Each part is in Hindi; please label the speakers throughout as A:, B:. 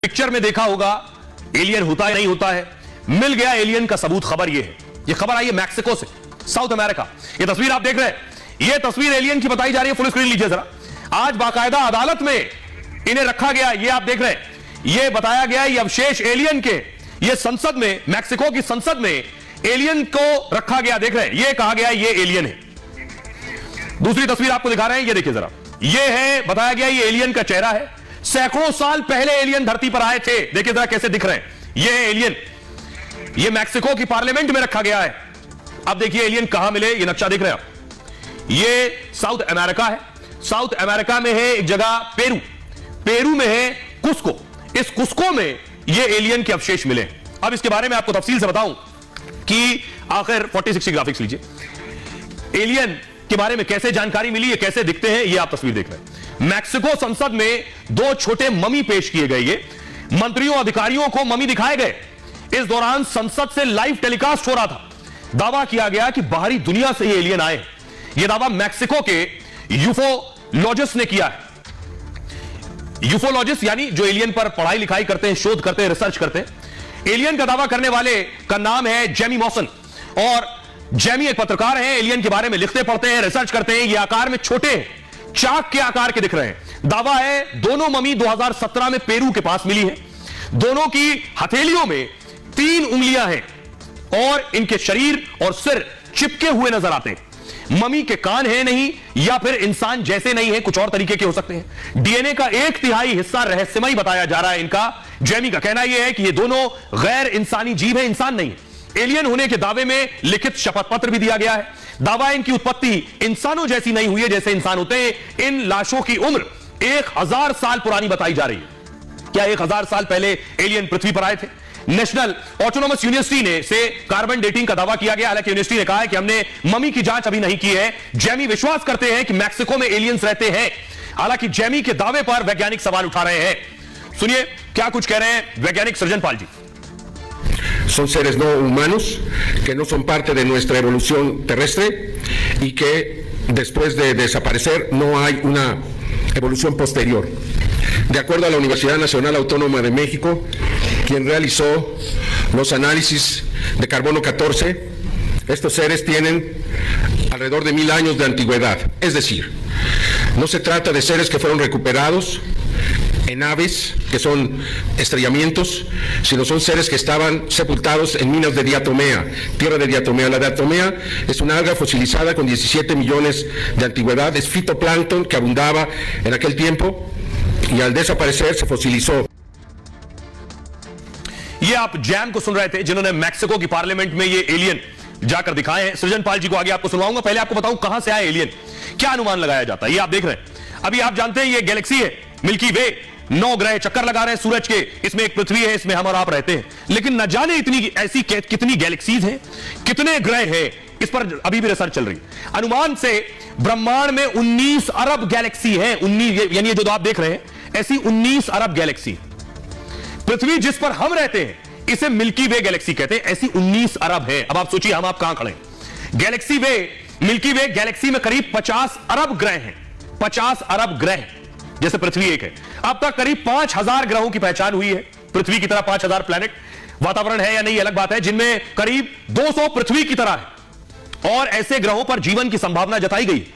A: पिक्चर में देखा होगा एलियन होता है नहीं होता है। मिल गया एलियन का सबूत। खबर यह है, यह खबर आई है मैक्सिको से, साउथ अमेरिका। यह तस्वीर आप देख रहे हैं, यह तस्वीर एलियन की बताई जा रही है। फुल स्क्रीन लीजिए जरा। आज बाकायदा अदालत में इन्हें रखा गया। यह आप देख रहे हैं, यह बताया गया ये अवशेष एलियन के, यह संसद में, मैक्सिको की संसद में एलियन को रखा गया। देख रहे हैं, यह कहा गया ये एलियन है। दूसरी तस्वीर आपको दिखा रहे हैं, यह देखिए जरा। यह है, बताया गया ये एलियन का चेहरा है। सैकड़ों साल पहले एलियन धरती पर आए थे। देखिए जरा कैसे दिख रहे हैं, यह है एलियन। यह मैक्सिको की पार्लियामेंट में रखा गया है। अब देखिए एलियन कहां मिले, यह नक्शा देख रहे हैं आप। यह साउथ अमेरिका है। साउथ अमेरिका में है एक जगह पेरू, पेरू में है कुस्को। इस कुस्को में यह एलियन के अवशेष मिले। अब इसके बारे में आपको तफसील से बताऊं कि आखिर 4060 ग्राफिक्स लीजिए, एलियन के बारे में कैसे जानकारी मिली, ये कैसे दिखते हैं, ये आप तस्वीर देख रहे हैं। मैक्सिको संसद में दो छोटे ममी पेश किए गए। ये मंत्रियों अधिकारियों को ममी दिखाए गए। इस दौरान संसद से लाइव टेलीकास्ट हो रहा था। दावा किया गया कि बाहरी दुनिया से ये एलियन आए। यह दावा मैक्सिको के यूफोलॉजिस्ट ने किया है। यूफोलॉजिस्ट यानी जो एलियन पर पढ़ाई लिखाई करते हैं, शोध करते हैं, रिसर्च करते हैं। एलियन का दावा करने वाले का नाम है जेमी मॉसन, और जेमी एक पत्रकार हैं। एलियन के बारे में लिखते पढ़ते हैं, रिसर्च करते हैं। ये आकार में छोटे हैं, चाक के आकार के दिख रहे हैं। दावा है दोनों ममी 2017 में पेरू के पास मिली है। दोनों की हथेलियों में 3 उंगलियां हैं और इनके शरीर और सिर चिपके हुए नजर आते हैं। ममी के कान है नहीं, या फिर इंसान जैसे नहीं है, कुछ और तरीके के हो सकते हैं। डीएनए का 1/3 हिस्सा रहस्यमयी बताया जा रहा है इनका। जेमी का कहना यह है कि ये दोनों गैर इंसानी जीव है, इंसान नहीं है। एलियन होने के दावे में लिखित शपथ पत्र भी दिया गया है। दावा इनकी उत्पत्ति इंसानों जैसी नहीं हुई है जैसे इंसान होते हैं। इन लाशों की उम्र 1000 साल पुरानी बताई जा रही है। क्या 1000 साल पहले एलियन पृथ्वी पर आए थे? नेशनल ऑटोनोमस यूनिवर्सिटी ने से कार्बन डेटिंग का दावा किया गया। हालांकि यूनिवर्सिटी ने कहा है कि हमने ममी की जांच अभी नहीं की है। जेमी विश्वास करते हैं कि मैक्सिको में एलियंस रहते हैं। हालांकि जेमी के दावे पर वैज्ञानिक सवाल उठा रहे हैं। सुनिए क्या कुछ कह रहे हैं वैज्ञानिक सृजन Pal ji.
B: Son seres no humanos que no son parte de nuestra evolución terrestre y que después de desaparecer no hay una evolución posterior. De acuerdo a la Universidad Nacional Autónoma de México, quien realizó los análisis de carbono 14, estos seres tienen alrededor de 1000 años de antigüedad. Es decir, no se trata de seres que fueron recuperados en naves, que son estrellamientos, sino son seres que estaban sepultados en minas de diatomea, tierra de diatomea. La diatomea es una alga fosilizada con 17 millones de antigüedad, es fitoplancton que abundaba en aquel tiempo y al desaparecer se fosilizó.
A: ये आप जैम को सुन रहे थे, जिन्होंने मैक्सिको की पार्लियामेंट में ये एलियन जाकर दिखाए हैं। सृजन पाल जी को आगे आपको सुनवाऊंगा। पहले आपको बताऊं कहां से आया एलियन, क्या अनुमान लगाया जाता है। ये आप देख रहे हैं, अभी आप जानते हैं ये गैलेक्सी है मिल्की वे। 9 ग्रह चक्कर लगा रहे हैं सूरज के। इसमें एक पृथ्वी है, इसमें हम और आप रहते हैं। लेकिन न जाने इतनी ऐसी कितनी गैलेक्सीज हैं, कितने ग्रह हैं, इस पर अभी भी रिसर्च चल रही है। अनुमान से ब्रह्मांड में 19 अरब गैलेक्सी है। 19 यानी जो आप देख रहे हैं, ऐसी 19 अरब गैलेक्सी। पृथ्वी जिस पर हम रहते हैं इसे मिल्की वे गैलेक्सी कहते हैं। ऐसी 19 अरब है। अब आप सोचिए हम आप कहां खड़े हैं। गैलेक्सी वे, मिल्की वे गैलेक्सी में करीब 50 अरब ग्रह हैं। 50 अरब ग्रह, जैसे पृथ्वी एक है। अब तक करीब 5000 ग्रहों की पहचान हुई है। पृथ्वी की तरह 5000 प्लैनेट। वातावरण है या नहीं अलग बात है, जिनमें करीब 200 पृथ्वी की तरह है। और ऐसे ग्रहों पर जीवन की संभावना जताई गई।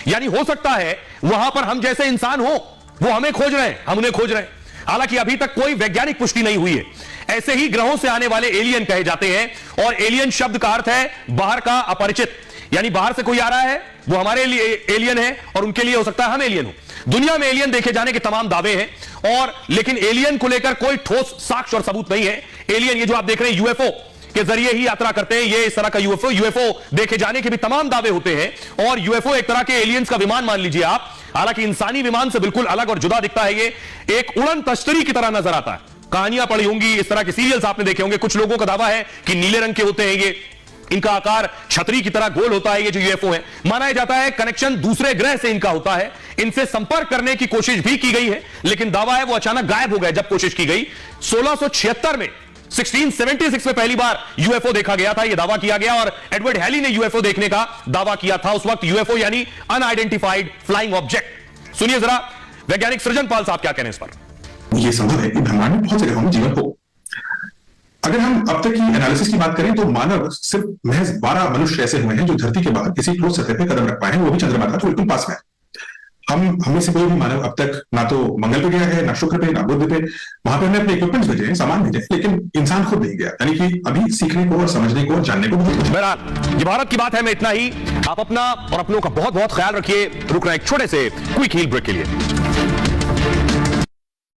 A: यानी हो सकता है वहां पर हम जैसे इंसान हो, वो हमें खोज रहे हैं, हम उन्हें खोज रहे हैं। हालांकि अभी तक कोई वैज्ञानिक पुष्टि नहीं हुई है। ऐसे ही ग्रहों से आने वाले एलियन कहे जाते हैं। और एलियन शब्द का अर्थ है बाहर का अपरिचित, यानी बाहर से कोई आ रहा है वो हमारे लिए एलियन है, और उनके लिए हो सकता है हम एलियन हो। दुनिया में एलियन देखे जाने के तमाम दावे हैं, और लेकिन एलियन को लेकर कोई ठोस साक्ष्य और सबूत नहीं है। एलियन ये जो आप देख रहे हैं यूएफओ के जरिए ही यात्रा करते हैं। ये इस तरह का यूएफओ देखे जाने के भी तमाम दावे होते हैं। और यूएफओ एक तरह के एलियंस का विमान मान लीजिए आप। हालांकि इंसानी विमान से बिल्कुल अलग और जुदा दिखता है। ये एक उड़न तश्तरी की तरह नजर आता है। कहानियां पढ़ी होंगी, इस तरह के सीरियल्स आपने देखे होंगे। कुछ लोगों का दावा है कि नीले रंग के होते हैं ये, इनका आकार छतरी की तरह गोल होता है। ये जो यूएफओ है, माना जाता है कनेक्शन दूसरे ग्रह से इनका होता है। इनसे संपर्क करने की कोशिश भी की गई है, लेकिन दावा है वो अचानक गायब हो गए जब कोशिश की गई। 1676 में 1676 में पहली बार यूएफओ देखा गया था, यह दावा किया गया। और एडवर्ड हैली ने यूएफओ देखने का दावा किया था। उस वक्त यूएफओ यानी अनआइडेंटिफाइड फ्लाइंग ऑब्जेक्ट। सुनिए जरा वैज्ञानिक सृजन पाल साहब क्या कहने इस पर।
C: ये संभव है कि ब्रह्मांड में बहुत से ग्रहों में जीवन हो। अगर हम अब तक की एनालिसिस की बात करें तो मानव सिर्फ महज 12 मनुष्य ऐसे हुए हैं जो धरती के बाहर किसी ठोस सतह पे कदम रख पाए हैं, वो भी चंद्रमा का जो बिल्कुल पास में है। हम में से कोई भी मानव अब तक ना तो मंगल पे गया है, ना शुक्र पे, ना बुध पे। वहां पे हमने अपने इक्विपमेंट्स भेजे हैं, सामान भेजे हैं, लेकिन इंसान खुद नहीं गया। यानी कि अभी सीखने को और समझने को और जानने को बहुत कुछ है।
A: बहरहाल ये भारत की बात है, मैं इतना ही। आप अपना और अपनों का बहुत बहुत ख्याल रखिए। रुक रहे हैं एक छोटे से क्विक हील ब्रेक के लिए।